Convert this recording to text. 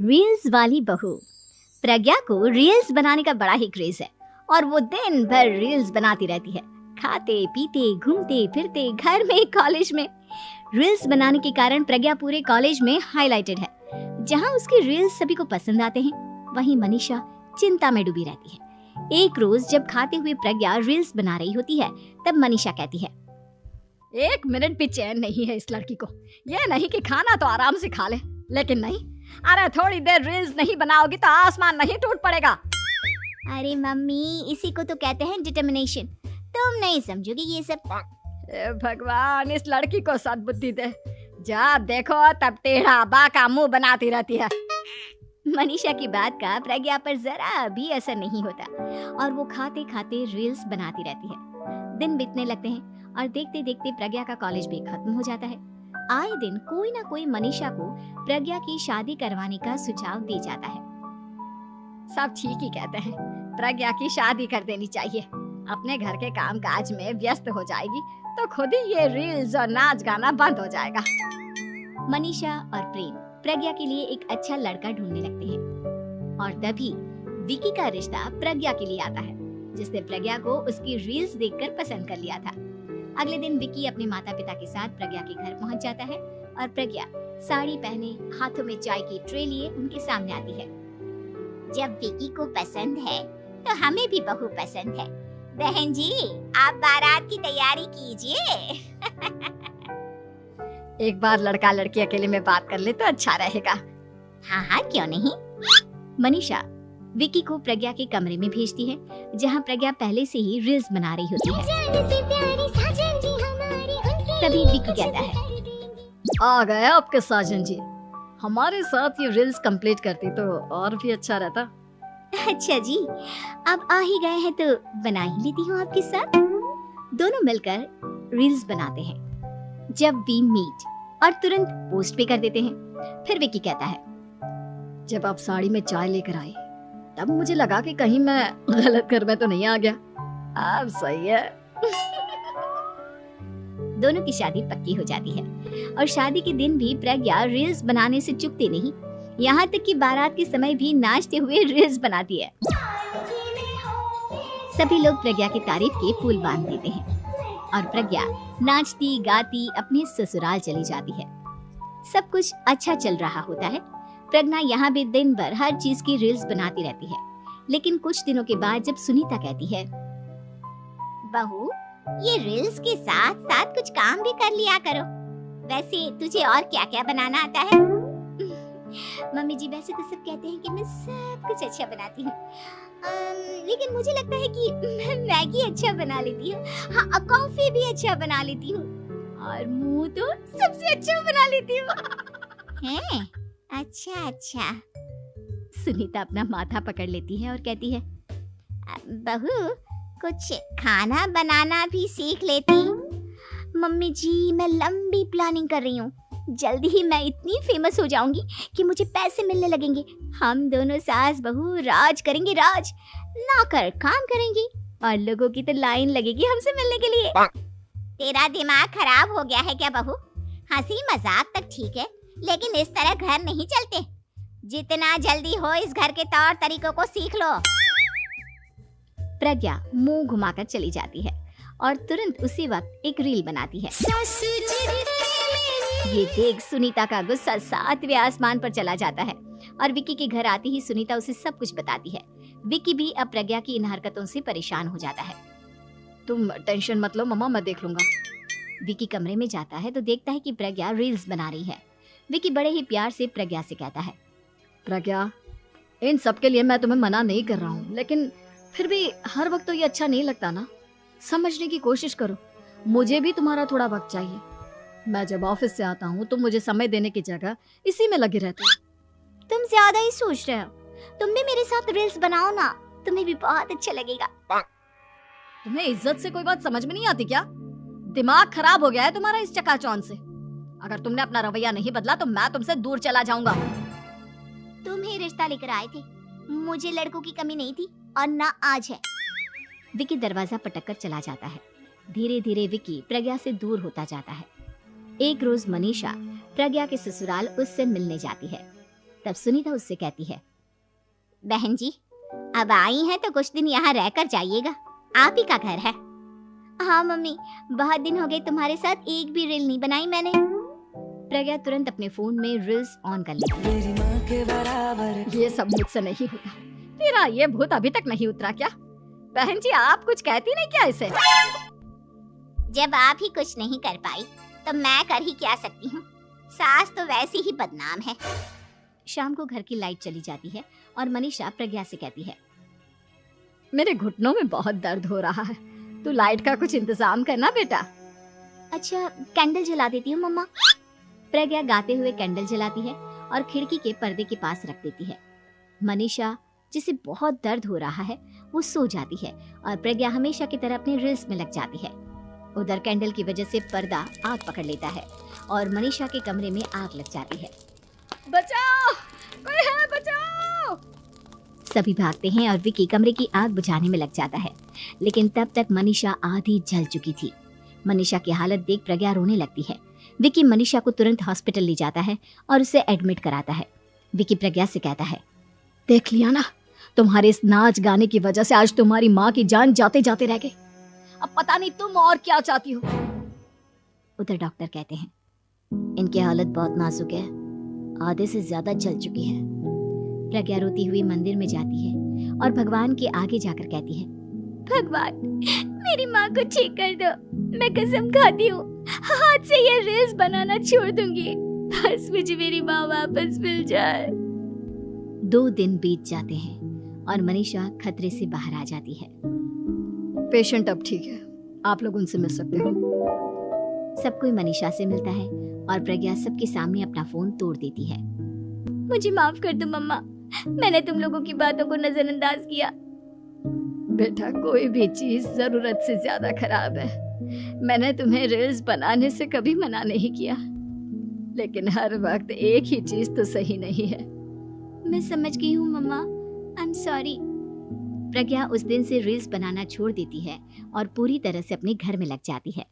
Reels वाली बहू। प्रज्ञा को रील्स बनाने का बड़ा ही क्रेज है और वो दिन भर रील्स बनाती रहती है, खाते पीते घूमते फिरते घर में कॉलेज में। रील्स बनाने के कारण प्रज्ञा पूरे कॉलेज में हाईलाइटेड है। जहां उसके रील्स सभी को पसंद आते हैं, वहीं मनीषा चिंता में डूबी रहती है। एक रोज जब खाते हुए प्रज्ञा रील्स बना रही होती है, तब मनीषा कहती है, एक मिनट भी चैन नहीं है इस लड़की को। ये नहीं कि खाना तो आराम से खा ले, लेकिन नहीं, अरे थोड़ी देर रील्स नहीं बनाओगी तो आसमान नहीं टूट पड़ेगा। अरे मम्मी, इसी को तो कहते हैं डिटर्मिनेशन। तुम नहीं समझोगी ये सब। भगवान, इस लड़की को सद्बुद्धि दे। जब देखो तब टेढ़ा बाका मुंह बनाती रहती है। मनीषा की बात का प्रज्ञा पर जरा भी असर नहीं होता और वो खाते खाते रील्स बनाती रहती है। दिन बीतने लगते हैं और देखते देखते प्रज्ञा का कॉलेज भी खत्म हो जाता है। आए दिन कोई ना कोई मनीषा को प्रज्ञा की शादी करवाने का सुझाव दे जाता है। सब ठीक ही कहते हैं, प्रज्ञा की शादी कर देनी चाहिए। अपने घर के काम काज में व्यस्त हो जाएगी तो खुद ही ये रील्स और नाच गाना बंद हो जाएगा। मनीषा और प्रेम प्रज्ञा के लिए एक अच्छा लड़का ढूंढने लगते हैं और तभी विकी का रिश्ता प्रज्ञा के लिए आता है, जिसने प्रज्ञा को उसकी रील्स देखकर पसंद कर लिया था। अगले दिन विकी अपने माता पिता के साथ प्रज्ञा के घर पहुंच जाता है और प्रज्ञा साड़ी पहने हाथों में चाय की ट्रे लिए उनके सामने आती है। जब विकी को पसंद है तो हमें भी बहू पसंद है। बहन जी, आप बारात की तैयारी कीजिए। एक बार लड़का लड़की अकेले में बात कर ले तो अच्छा रहेगा। हाँ हाँ, क्यों नहीं। मनीषा विकी को प्रज्ञा के कमरे में भेजती है, जहाँ प्रज्ञा पहले से ही रील्स बना रही होती है। तभी विकी कहता है, आ गए आपके साजन जी। हमारे साथ ये रील्स कंप्लीट करती तो और भी अच्छा रहता। अच्छा जी, अब आ ही गए हैं तो बना ही लेती हूँ आपके साथ। दोनों मिलकर रील्स बनाते हैं। जब वी मीट और तुरंत पोस्ट भी कर देते हैं। फिर विकी कहता है, जब आप साड़ी में चाय लेकर आई तब मुझे लगा कि कहीं मैं गलत घर में तो नहीं आ गया। अब सही है। दोनों की शादी पक्की हो जाती है और शादी के दिन भी प्रज्ञा रील्स बनाने से चूकती नहीं, यहाँ तक कि बारात के समय भी नाचते हुए रील्स बनाती है। सभी लोग प्रज्ञा की तारीफ के पुल बांध देते हैं और प्रज्ञा नाचती गाती अपने ससुराल चली जाती है। सब कुछ अच्छा चल रहा होता है। प्रज्ञा यहाँ भी दिन भर हर चीज की रील्स बनाती रहती है। लेकिन कुछ दिनों के बाद जब सुनीता कहती है, बहू, ये रील्स के साथ साथ कुछ काम भी कर लिया करो। वैसे तुझे और क्या क्या बनाना आता है? मम्मी जी, वैसे तो सब कहते हैं कि मैं सब कुछ अच्छा बनाती हूँ, लेकिन मुझे लगता है कि मैं मैगी अच्छा बना लेती हूँ। हाँ, कॉफी भी अच्छा बना लेती हूँ और मुंह तो सबसे अच्छा बना लेती हूँ। हैं? अच्छा अच्छा। सुनीता अपना माथा पकड़ लेती है और कहती है, बहू, कुछ खाना बनाना भी सीख लेती। मम्मी जी, मैं लंबी प्लानिंग कर रही हूँ। जल्दी ही मैं इतनी फेमस हो जाऊंगी कि मुझे पैसे मिलने लगेंगे। हम दोनों सास बहू राज करेंगे, राज। नौकर काम करेंगे और लोगों की तो लाइन लगेगी हमसे मिलने के लिए। तेरा दिमाग खराब हो गया है क्या बहू? हंसी मजाक तक ठीक है, लेकिन इस तरह घर नहीं चलते। जितना जल्दी हो इस घर के तौर तरीकों को सीख लो। प्रज्ञा मुंह घुमाकर चली जाती है और तुरंत उसी वक्त एक रील बनाती है। ये देख सुनीता का गुस्सा 7वें आसमान पर चला जाता है और विकी के घर आती ही सुनीता उसे सब कुछ बताती है। विकी भी अब प्रज्ञा की इन हरकतों से परेशान हो जाता है। तुम टेंशन मत लो मम्मा, मैं देख लूंगा। विकी कमरे में जाता है तो देखता है कि प्रज्ञा रील्स बना रही है। विकी बड़े ही प्यार से प्रज्ञा से कहता है, प्रज्ञा, इन सब के लिए मैं तुम्हें मना नहीं कर रहा हूँ, लेकिन फिर भी हर वक्त तो ये अच्छा नहीं लगता ना। समझने की कोशिश करो, मुझे भी तुम्हारा थोड़ा वक्त चाहिए। मैं जब ऑफिस से आता हूँ तो मुझे समय देने की जगह इसी में लगे रहते हो। तुम ज्यादा ही सोच रहे हो। तुम भी मेरे साथ रील्स बनाओ ना, तुम्हें भी बहुत अच्छा लगेगा। तुम्हें इज्जत से कोई बात समझ में नहीं आती क्या? दिमाग खराब हो गया है तुम्हारा इस चकाचौंध से। अगर तुमने अपना रवैया नहीं बदला तो मैं तुमसे दूर चला जाऊंगा। तुम ही रिश्ता लेकर आए थे, मुझे लड़कों की कमी नहीं थी और ना आज है। विकी दरवाजा पटककर चला जाता है। धीरे धीरे विकी प्रज्ञा से दूर होता जाता है। एक रोज मनीषा प्रज्ञा के ससुराल उससे मिलने जाती है। तब सुनीता उससे कहती है, बहन जी अब आई हैं तो कुछ दिन यहाँ रहकर जाइएगा, आप ही का घर है। हाँ मम्मी, बहुत दिन हो गए तुम्हारे साथ एक भी रील नहीं बनाई मैंने। प्रज्ञा तुरंत अपने फोन में रील्स ऑन कर लेती है। मेरी माँ के बराबर ये सब मुझसे नहीं होता। तेरा ये भूत अभी तक नहीं उतरा क्या? बहन जी आप कुछ कहती नहीं क्या इसे? जब आप ही कुछ नहीं कर पाई तो मैं कर ही क्या सकती हूँ, सास तो वैसी ही बदनाम है। शाम को घर की लाइट चली जाती है और मनीषा प्रज्ञा से कहती है, मेरे घुटनों में बहुत दर्द हो रहा है, तू लाइट का कुछ इंतजाम करना बेटा। अच्छा कैंडल जला देती हूँ मम्मा। प्रज्ञा गाते हुए कैंडल जलाती है और खिड़की के पर्दे के पास रख देती है। मनीषा जिसे बहुत दर्द हो रहा है वो सो जाती है और प्रज्ञा हमेशा की तरह अपने रील्स में लग जाती है। उधर कैंडल की वजह से पर्दा आग पकड़ लेता है और मनीषा के कमरे में आग लग जाती है। बचाओ, कोई है बचाओ। सभी भागते हैं और विकी कमरे की आग बुझाने में लग जाता है, लेकिन तब तक मनीषा आधी जल चुकी थी। मनीषा की हालत देख प्रज्ञा रोने लगती है। विकी मनीषा को तुरंत हॉस्पिटल ले जाता है और उसे एडमिट कराता है। विकी प्रज्ञा से कहता है, देख लिया ना, तुम्हारे इस नाच गाने की वजह से आज तुम्हारी माँ की जान जाते जाते रह गई। अब पता नहीं तुम और क्या चाहती हो। उधर डॉक्टर कहते हैं, इनकी हालत बहुत नाजुक है, आधे से ज्यादा जल चुकी है। प्रज्ञा रोती हुई मंदिर में जाती है और भगवान के आगे जाकर कहती है, भगवान मेरी माँ को ठीक कर दो, मैं कसम खाती हूँ हाथ से ये रील्स बनाना छोड़ दूंगी, बस मुझे मेरी माँ वापस मिल जाए। 2 दिन बीत जाते हैं और मनीषा खतरे से बाहर आ जाती है। पेशेंट अब ठीक है, आप लोग उनसे मिल सकते हो। सब कोई मनीषा से मिलता है और प्रज्ञा सबके सामने अपना फोन तोड़ देती है। मुझे माफ कर दो मम्मा, मैंने तुम लोगों की बातों को नजरअंदाज किया। बेटा कोई भी चीज जरूरत से ज्यादा खराब है। मैंने तुम्हें रील्स बनाने से कभी मना नहीं किया, लेकिन हर वक्त एक ही चीज तो सही नहीं है। मैं समझ गई हूँ मम्मा, आई एम सॉरी। प्रज्ञा उस दिन से रील्स बनाना छोड़ देती है और पूरी तरह से अपने घर में लग जाती है।